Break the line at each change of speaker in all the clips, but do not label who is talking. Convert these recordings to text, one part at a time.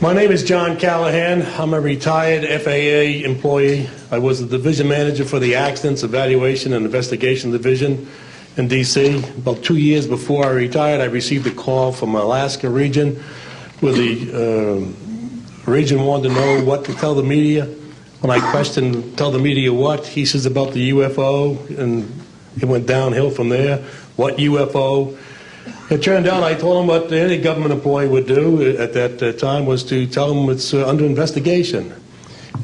My name is John Callahan. I'm a retired FAA employee. I was the division manager for the Accidents Evaluation and Investigation Division in D.C. About 2 years before I retired, I received a call from Alaska region where the region wanted to know what to tell the media. When I questioned, tell the media what, he says about the UFO, and it went downhill from there. What UFO? It turned out I told him what any government employee would do at that time was to tell him it's under investigation.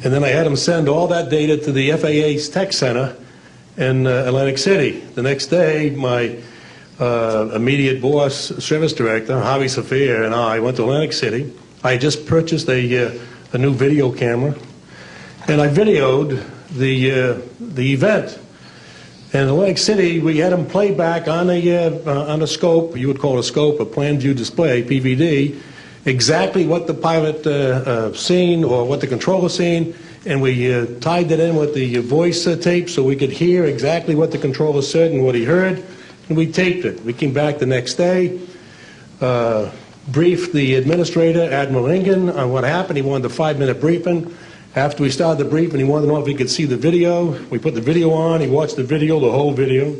And then I had him send all that data to the FAA's tech center in Atlantic City. The next day, my immediate boss, service director, Javi Safir, and I went to Atlantic City. I had just purchased a new video camera, and I videoed the event. And in Atlantic City, we had them play back on a scope, you would call it a scope, a plan view display, PVD, exactly what the pilot seen or what the controller seen, and we tied that in with the voice tape so we could hear exactly what the controller said and what he heard, and we taped it. We came back the next day, briefed the administrator, Admiral Ingen, on what happened. He wanted a 5-minute briefing. After we started the briefing, he wanted to know if he could see the video. We put the video on. He watched the video, the whole video.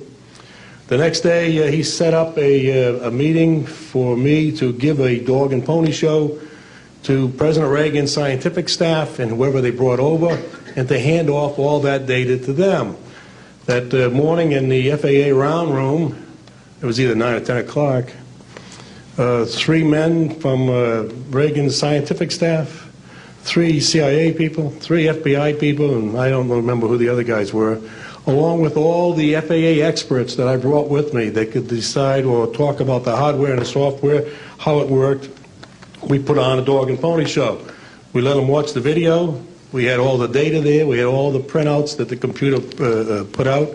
The next day, he set up a meeting for me to give a dog and pony show to President Reagan's scientific staff and whoever they brought over, and to hand off all that data to them. That morning in the FAA round room, it was either 9 or 10 o'clock, 3 men from Reagan's scientific staff, 3 CIA people, 3 FBI people, and I don't remember who the other guys were, along with all the FAA experts that I brought with me that could decide or talk about the hardware and the software, how it worked. We put on a dog and pony show. We let them watch the video. We had all the data there. We had all the printouts that the computer put out.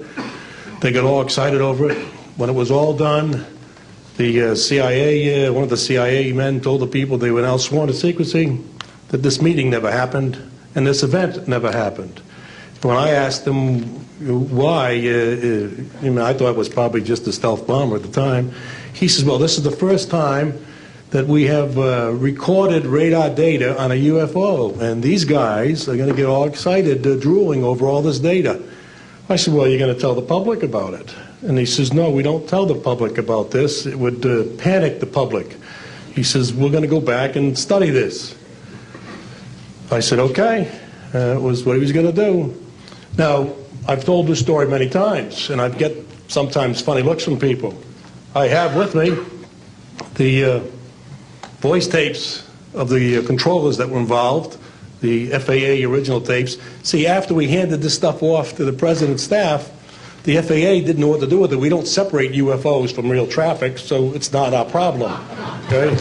They got all excited over it. When it was all done, the CIA, one of the CIA men told the people they were now sworn to secrecy, that this meeting never happened and this event never happened. When I asked him why, I thought it was probably just a stealth bomber at the time, he says, well, this is the first time that we have recorded radar data on a UFO, and these guys are going to get all excited, drooling over all this data. I said, well, you're going to tell the public about it? And he says, no, we don't tell the public about this. It would panic the public. He says, we're going to go back and study this. I said, okay. It was what he was going to do. Now, I've told this story many times, and I get sometimes funny looks from people. I have with me the voice tapes of the controllers that were involved, the FAA original tapes. See, after we handed this stuff off to the president's staff, the FAA didn't know what to do with it. We don't separate UFOs from real traffic, so it's not our problem. Okay?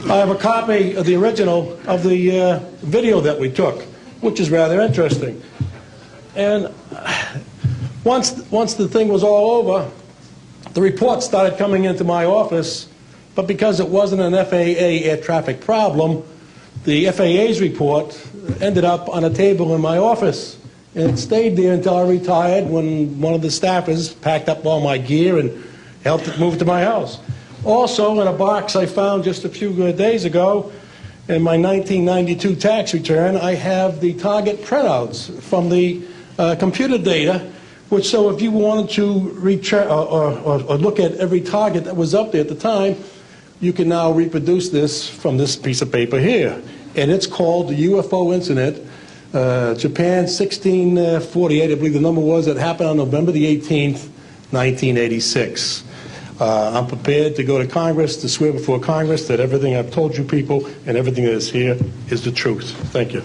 I have a copy of the original of the video that we took, which is rather interesting. And once the thing was all over, the reports started coming into my office, but because it wasn't an FAA air traffic problem, the FAA's report ended up on a table in my office. And it stayed there until I retired, when one of the staffers packed up all my gear and helped it move to my house. Also, in a box I found just a few days ago, in my 1992 tax return, I have the target printouts from the computer data, which, so if you wanted to or look at every target that was up there at the time, you can now reproduce this from this piece of paper here. And it's called the UFO incident, Japan 1648, I believe the number was, that happened on November the 18th, 1986. I'm prepared to go to Congress, to swear before Congress that everything I've told you people and everything that is here is the truth. Thank you.